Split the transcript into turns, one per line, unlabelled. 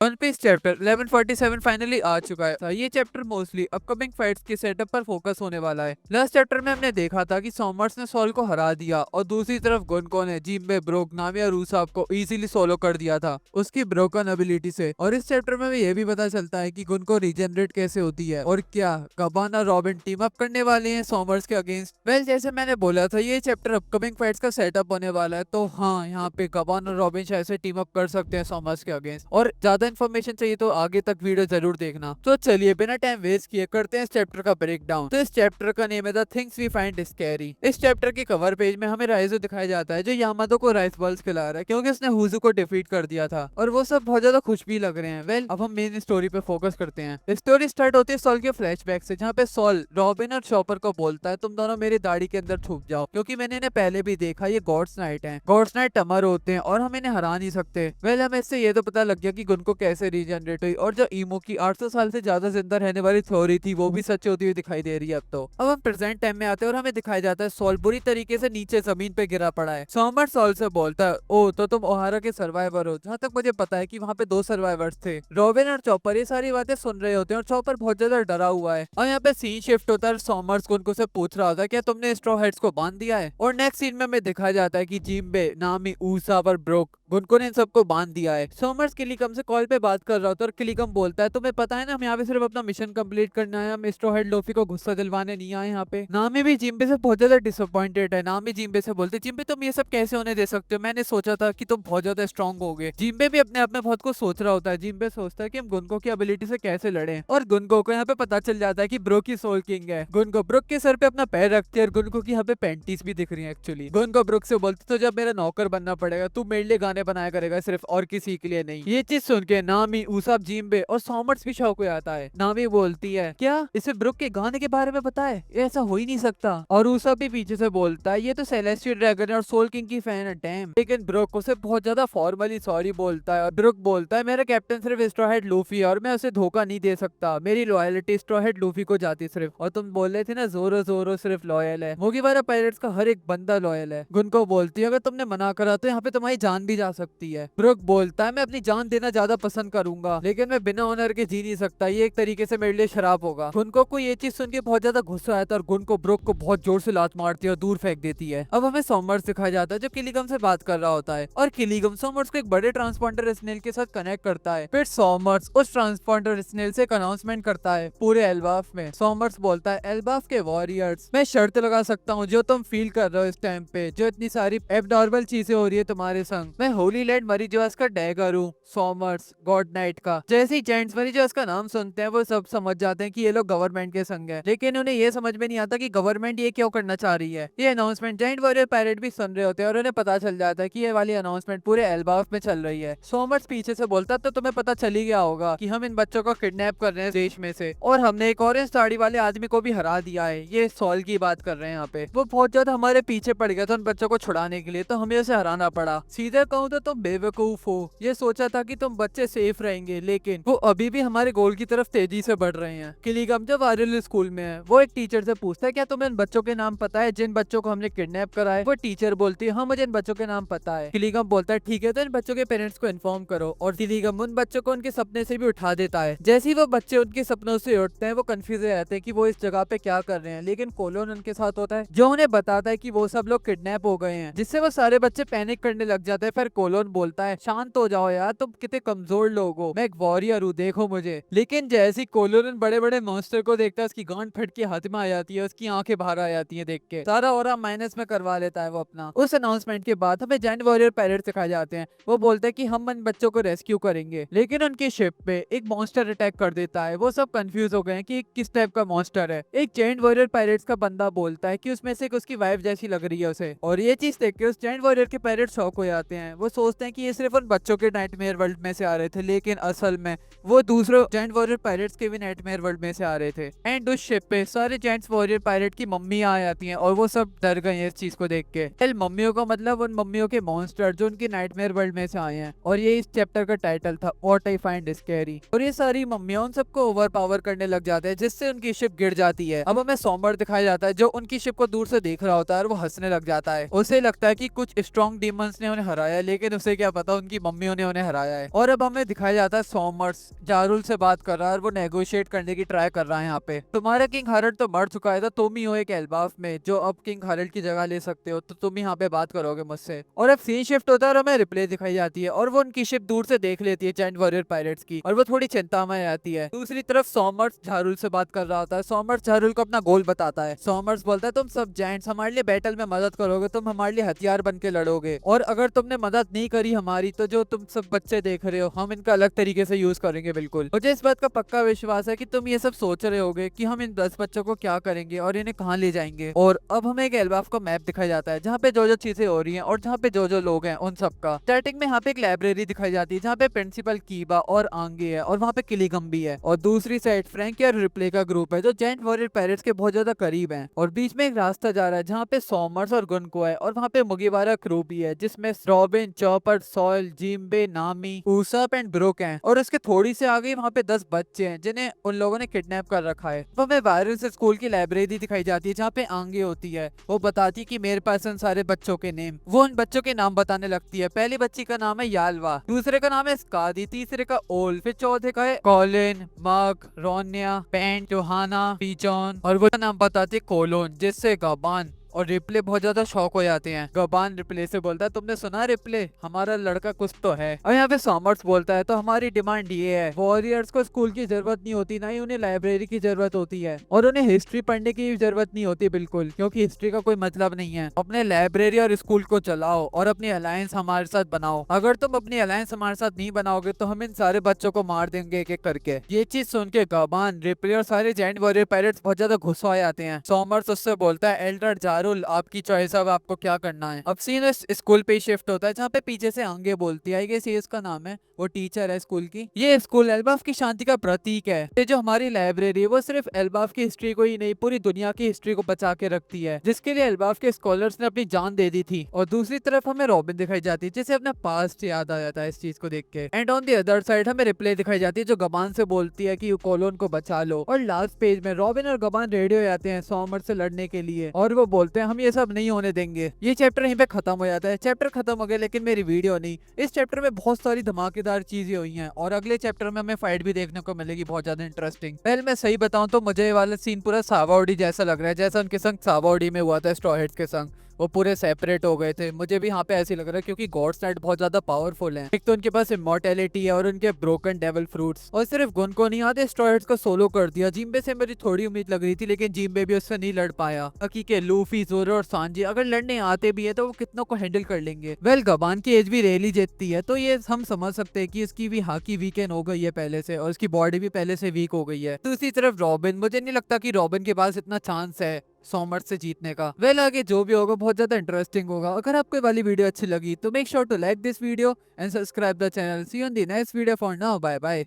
One piece chapter 1147 finally आ चुका है। ये चैप्टर मोस्टली अपकमिंग फाइट्स के सेटअप पर फोकस होने वाला है। लास्ट चैप्टर में हमने देखा था कि सॉमर्स ने सॉल को हरा दिया और दूसरी तरफ गुनको ने जिम्बे, ब्रोक, नामी और रूसाब को इजीली सोलो कर दिया था उसकी ब्रोकन एबिलिटी से। और इस चैप्टर में भी ये भी पता चलता है कि गुनको रीजनरेट कैसे होती है और क्या गबान और रॉबिन टीम अप करने वाले हैं सॉमर्स के अगेंस्ट। वेल, जैसे मैंने बोला था ये चैप्टर अपकमिंग फाइट्स का सेटअप होने वाला है, तो हाँ, यहाँ पे गबान और रॉबिन शायद से टीम अप कर सकते हैं सॉमर्स के अगेंस्ट। और ज्यादा इन्फॉर्मेशन चाहिए तो आगे तक वीडियो जरूर देखना। तो चलिए बिना टाइम वेस्ट किए करते हैं इस चैप्टर का ब्रेक डाउन। तो इस चैप्टर का नेम है the things we find scary. इस चैप्टर के कवर पेज में हमें राइजो दिखाया जाता है जो यामातो को राइस बॉल्स खिला रहा है क्योंकि उसने हुजू को डिफीट कर दिया था और वो सब बहुत ज्यादा खुश भी लग रहे हैं। वेल, अब हम मेन स्टोरी पे फोकस करते हैं। स्टोरी स्टार्ट होती है सॉल के फ्लैशबैक से, जहाँ पे सॉल रॉबिन और शॉपर को बोलता है तुम दोनों मेरी दाढ़ी के अंदर छुप जाओ क्योंकि मैंने इन्हें पहले भी देखा, ये गॉड्स नाइट है। गॉड्स नाइट टमर होते हैं और हम इन्हें हरा नहीं सकते। वेल, हमें इससे ये तो पता लग गया कि गुनको कैसे रीजनरेट हुई और जो ईमो की 800 साल से ज्यादा जिंदा रहने वाली थ्योरी थी वो भी सच होती हुई दिखाई दे रही है। अब हम प्रेजेंट टाइम में आते हैं और हमें दिखाया जाता है सॉल बुरी तरीके से नीचे जमीन पे गिरा पड़ा है। सॉमर सॉल से बोलता है ओ तो तुम ओहारा के सर्वाइवर हो। जहाँ तक मुझे पता है कि वहाँ पे 2 सर्वाइवर्स थे, रॉबिन और चॉपर। ये सारी बातें सुन रहे होते हैं और चॉपर बहुत ज्यादा डरा हुआ है और यहाँ पे सीन शिफ्ट होता है। सॉमर्स गुनको से पूछ रहा होता है क्या तुमने स्ट्रॉ हेड्स को बांध दिया है। और नेक्स्ट सीन में हमें दिखाया जाता है कि जिम्बे, नामी, ऊसाब और ब्रोक गुनको ने इन सबको बांध दिया है। सॉमर्स किलीकम से कॉल पे बात कर रहा होता है और किलीकम बोलता है तुम्हें पता है ना हम यहाँ पे सिर्फ अपना मिशन कंप्लीट करना है, हम स्ट्रॉ हेड लोफी को गुस्सा दिलवाने नहीं आए यहाँ पे। नामी भी जिम्बे से बहुत ज्यादा डिसअपॉइंटेड है। नामी जिम्बे से बोलते जिम्बे तुम ये सब कैसे होने दे सकते हो, मैंने सोचा था कि तुम बहुत ज्यादा स्ट्रॉन्ग होगे। जिम्बे भी अपने आप में बहुत कुछ सोच रहा होता है। जिम्बे सोचता है कि हम गुनको की एबिलिटी से कैसे लड़े और गुनको को यहाँ पे पता चल जाता है कि ब्रोक की सोल किंग है। गुनको ब्रोक के सर पे अपना पैर रखते हैं और गुनको की यहाँ पे पैंटीज भी दिख रही है एक्चुअली। गुनको ब्रोक से बोलते तो जब मेरा नौकर बनना पड़ेगा तू मेरे लिए गाने बनाया करेगा, सिर्फ और किसी के लिए नहीं। ये चीज सुन के नामी, ऊसाब, जिम्बे और सॉमर्स भी शौक हो जाता है। नामी बोलती है क्या इसे ब्रुक के गाने के बारे में पता है, ये ऐसा हो ही नहीं सकता। और ऊसाब भी पीछे से बोलता है ये तो सेलेस्टियल ड्रैगन और सोल किंग की फैन है डैम। लेकिन ब्रुक उसे बहुत ज्यादा फॉर्मली सॉरी बोलता है और ब्रुक बोलता है मेरा कैप्टन सिर्फ स्ट्रॉ हेड लूफी है और मैं उसे धोखा नहीं दे सकता, मेरी लॉयलिटी स्ट्रॉ हेड लूफी को जाती सिर्फ। और तुम बोल रहे थे ना जोरो जोरो सिर्फ लॉयल है, मुगिवारा पायरेट्स का हर एक बंदा लॉयल है। गुनको बोलती है अगर तुमने मना करा तो यहाँ पे तुम्हारी जान भी जा सकती है। ब्रुक बोलता है मैं अपनी जान देना ज्यादा पसंद करूंगा लेकिन मैं बिना ऑनर के जी नहीं सकता, ये एक तरीके से मेरे लिए शराब होगा। गुनको को ये चीज सुन के बहुत ज्यादा गुस्सा आता है और गुनको ब्रुक को बहुत जोर से लात मारती है और दूर फेंक देती है। अब हमें सॉमर्स दिखाया जाता है जो किलीगम से बात कर रहा होता है और किलीगम सॉमर्स को एक बड़े ट्रांसपॉन्डर स्नेल के साथ कनेक्ट करता है। फिर सॉमर्स उस ट्रांसपॉन्डर स्नेल से एक अनाउंसमेंट करता है पूरे एल्बाफ में। सॉमर्स बोलता है एल्बाफ के वॉरियर्स मैं शर्त लगा सकता हूँ जो तुम फील कर रहे हो इस टाइम पे, जो इतनी सारी एबनॉर्मल चीजें हो रही है तुम्हारे संग, मैं होली लैंड मरीजोस का डैगर हूँ। सॉमर्स गॉड नाइट का। जैसे ही जेंट्स मरीजोस का नाम सुनते हैं वो सब समझ जाते हैं कि ये लोग गवर्नमेंट के संग है, लेकिन उन्हें ये समझ में नहीं आता कि गवर्नमेंट ये क्यों करना चाह रही है। ये अनाउंसमेंट जाइंट वॉरियर पायरेट भी सुन रहे होते हैं और उन्हें पता चल जाता है कि ये वाली अनाउंसमेंट पूरे एल्बाफ में चल रही है। सॉमर्स पीछे से बोलता तो तुम्हें पता चल ही गया होगा कि हम इन बच्चों को किडनैप कर रहे हैं देश में से और हमने एक ऑरेंज साड़ी वाले आदमी को भी हरा दिया है। ये सॉल की बात कर रहे हैं यहाँ पे। वो बहुत ज्यादा हमारे पीछे पड़ गया था उन बच्चों को छुड़ाने के लिए, तो हमें उसे हराना पड़ा। सीधे कहूँ तो तुम बेवकूफ हो, ये सोचा था कि तुम बच्चे सेफ रहेंगे लेकिन वो अभी भी हमारे गोल की तरफ तेजी से बढ़ रहे हैं। किलीगम जब वारियल स्कूल में है वो एक टीचर से पूछता है क्या तुम्हें इन बच्चों के नाम पता है जिन बच्चों को हमने किडनैप करा है। वो टीचर बोलती है हाँ मुझे इन बच्चों के नाम पता है। किलीगम बोलता है ठीक है तो इन बच्चों के पेरेंट्स को इन्फॉर्म करो और किलीगम उन बच्चों को उनके सपने से भी उठा देता है। जैसे ही वो बच्चे उनके सपनों से उठते हैं वो कंफ्यूज हो जाते हैं कि वो इस जगह पे क्या कर रहे हैं, लेकिन कोलोन उनके साथ होता है जो उन्हें बताता है कि वो सब लोग किडनैप हो गए हैं, जिससे वो सारे बच्चे पैनिक करने लग जाते हैं। फिर कोलोन बोलता है शांत हो जाओ यार, तुम कितने कमजोर लोग हो, मैं एक वॉरियर हूँ देखो मुझे। लेकिन जैसे ही कोलोन बड़े बड़े मॉन्स्टर को देखता है उसकी गांड फट के हाथ में आ जाती है, उसकी आंखें बाहर आ जाती है देख के, सारा ऑरा माइनस में करवा लेता है वो अपना। उस अनाउंसमेंट के बाद हमें जायंट वॉरियर पायरेट सिखाए जाते हैं। वो बोलते हैं कि हम इन बच्चों को रेस्क्यू करेंगे, लेकिन उनकी शिप पे एक मॉन्स्टर अटैक कर देता है। वो सब कंफ्यूज हो गए हैं कि किस टाइप का मॉन्स्टर है। एक जायंट वॉरियर पायरेट्स का बंदा बोलता है कि उसमें से उसकी वाइफ जैसी लग रही है उसे, और ये चीज देख के उस जायंट वॉरियर के पायरेट शॉक हो जाते हैं। वो सोचते हैं कि ये सिर्फ उन बच्चों के नाइटमेयर वर्ल्ड में से आ रहे थे, लेकिन असल में वो दूसरे जायंट वॉरियर पायरेट्स के भी नाइटमेयर वर्ल्ड में से आ रहे थे। एंड उस शिप पे सारे जायंट वॉरियर पायरेट की मम्मियां आ जाती हैं और वो सब डर गए हैं इस चीज को देख के। मम्मियों का मतलब उन मम्मियों के मॉन्स्टर जो उनकी नाइटमेयर वर्ल्ड में से आए हैं, और ये इस चैप्टर का टाइटल था व्हाट आई फाइंड स्कैरी। और ये सारी मम्मियां उन सबको ओवर पावर करने लग जाते हैं जिससे उनकी शिप गिर जाती है। अब हमें सॉम्बर दिखाया जाता है जो उनकी शिप को दूर से देख रहा होता है और वो हंसने लग जाता है। उसे लगता है कि कुछ स्ट्रॉन्ग डीमंस ने उन्हें हराया लेकिन उसे क्या पता उनकी मम्मियों ने उन्हें हराया है। और अब हमें दिखाया जाता है सॉमर्स जारुल से बात कर रहा है और वो नेगोशिएट करने की ट्राई कर रहा है यहाँ पे। तुम्हारा किंग हारल्ड तो मर चुका है, तो तुम ही हो एक एल्बाफ में जो अब किंग हारल्ड की जगह ले सकते हो, तो तुम ही यहाँ पे बात करोगे मुझसे। और अब सीन शिफ्ट होता है और हमें रिप्ले दिखाई जाती है और वो उनकी शिप दूर से देख लेती है जायंट वॉरियर पायरेट्स की, और वो थोड़ी चिंता में आती है। दूसरी तरफ सॉमर्स झारुल से बात कर रहा होता है। सॉमर्स झारुल को अपना गोल बताता है। सॉमर्स बोलता है तुम सब जायंट्स हमारे लिए बैटल में मदद करोगे, तुम हमारे लिए हथियार बन के लड़ोगे, और अगर तुमने मदद नहीं करी हमारी, तो जो तुम सब बच्चे देख रहे हो हम इनका अलग तरीके से यूज करेंगे। बिल्कुल मुझे इस बात का पक्का विश्वास है कि तुम ये सब सोच रहे होगे कि हम इन 10 बच्चों को क्या करेंगे और इन्हें कहाँ ले जाएंगे। और अब हमें एक एल्बाफ का मैप दिखाया जाता है जहाँ पे जो जो चीजें हो रही हैं और जहाँ पे जो लोग हैं उन सब का। स्टार्टिंग में यहाँ पे एक लाइब्रेरी दिखाई जाती है जहाँ पे प्रिंसिपल कीबा और आंगे है और वहाँ पे किलीगम भी है, और दूसरी साइड फ्रैंकी और रिप्ले का ग्रुप है जो जायंट वॉरियर पायरेट्स के बहुत ज्यादा करीब है। और बीच में एक रास्ता जा रहा है जहाँ पे सॉमर्स और गुनको है, और वहाँ पे मुगिवारा क्रू भी है जिसमें रॉबिन, चॉपर, सॉयल, जिम्बे, नामी, ऊसप एंड ब्रुक हैं। और उसके थोड़ी से आगे वहाँ पे 10 बच्चे हैं जिन्हें उन लोगों ने किडनैप कर रखा है। तो हमें वायरस स्कूल की लाइब्रेरी दिखाई जाती है जहाँ पे आंगे होती है। वो बताती है कि मेरे पास उन सारे बच्चों के नेम, वो उन बच्चों के नाम बताने लगती है। पहली बच्ची का नाम है यालवा, दूसरे का नाम है स्कादी, तीसरे का ओल, फिर चौथे का है कॉलिन, मग, रोनिया, पेन, जोहाना, पीजॉन, और वो नाम बताती है कोलोन जिससे गबान। और रिप्ले बहुत ज्यादा शॉक हो जाते हैं। गबान रिप्ले से बोलता है तुमने सुना रिप्ले, हमारा लड़का कुछ तो है। और यहाँ पे सॉमर्स बोलता है तो हमारी डिमांड ये है, वॉरियर्स को स्कूल की जरूरत नहीं होती, ना ही उन्हें लाइब्रेरी की जरूरत होती है, और उन्हें हिस्ट्री पढ़ने की भी जरूरत नहीं होती बिल्कुल, क्योंकि हिस्ट्री का कोई मतलब नहीं है। अपने लाइब्रेरी और स्कूल को चलाओ और अपनी अलायंस हमारे साथ बनाओ। अगर तुम अपनी अलायंस हमारे साथ नहीं बनाओगे तो हम इन सारे बच्चों को मार देंगे एक एक करके। ये चीज सुन के गबान, रिप्ले और सारे जायंट वॉरियर पायरेट्स बहुत ज्यादा गुस्सा आ जाते हैं। सॉमर्स उससे बोलता है एल्डर जारुल आपकी चॉइस, अब आपको क्या करना है। अब सीन इस स्कूल पे शिफ्ट होता है जहाँ पे पीछे से आंगे बोलती है, आई गेस ये इसका नाम है, वो टीचर है स्कूल की। ये स्कूल एल्बाफ की शांति का प्रतीक है। ये जो हमारी लाइब्रेरी है वो सिर्फ एल्बाफ की हिस्ट्री को ही नहीं पूरी दुनिया की हिस्ट्री को बचा के रखती है, जिसके लिए एल्बाफ के स्कॉलर्स ने अपनी जान दे दी थी। और दूसरी तरफ हमें रॉबिन दिखाई जाती है जिसे अपना पास्ट याद आ जाता है इस चीज को देख के। And on the other side हमें रिप्ले दिखाई जाती है जो गबान से बोलती है कि कोलोन को बचा लो। और लास्ट पेज में रॉबिन और गबान रेडी हो जाते हैं सॉमर से लड़ने के लिए, और वो बोलते हैं हम ये सब नहीं होने देंगे। ये चैप्टर यहीं पे खत्म हो जाता है। चैप्टर खत्म हो गया लेकिन मेरी वीडियो नहीं। इस चैप्टर में बहुत सारी धमाकेदार चीजें हुई हैं और अगले चैप्टर में हमें फाइट भी देखने को मिलेगी बहुत ज्यादा इंटरेस्टिंग। पहले मैं सही बताऊं तो मुझे ये वाला सीन पूरा सावाओडी जैसा लग रहा है, जैसा उनके संग सावाओडी में हुआ था स्ट्रॉ हेड्स के संग। वो पूरे सेपरेट हो गए थे। मुझे भी यहाँ पे ऐसे लग रहा है क्योंकि गॉड्स नाइट बहुत ज्यादा पावरफुल है। एक तो उनके पास इमॉर्टैलिटी है और उनके ब्रोकन डेविल फ्रूट्स, और सिर्फ गुन को नहीं आते स्ट्रॉ हेड्स को सोलो कर दिया। जिम्बे से मेरी थोड़ी उम्मीद लग रही थी लेकिन जिम्बे भी उससे नहीं लड़ पाया। बाकी के लूफी, जोरो और सांजी अगर लड़ने आते भी है तो वो कितनों को हैंडल कर लेंगे। वेल गबान की एज भी रेली जीतती है तो ये हम समझ सकते हैं कि इसकी भी हाकी वीकेंड हो गई है पहले से, और इसकी बॉडी भी पहले से वीक हो गई है। दूसरी तरफ रॉबिन, मुझे नहीं लगता कि रॉबिन के पास इतना चांस है सॉमर से जीतने का। वेल आगे जो भी होगा बहुत ज्यादा इंटरेस्टिंग होगा। अगर आपको ये वाली वीडियो अच्छी लगी तो make sure to like this video and subscribe the channel. See you on the next video. For now bye bye.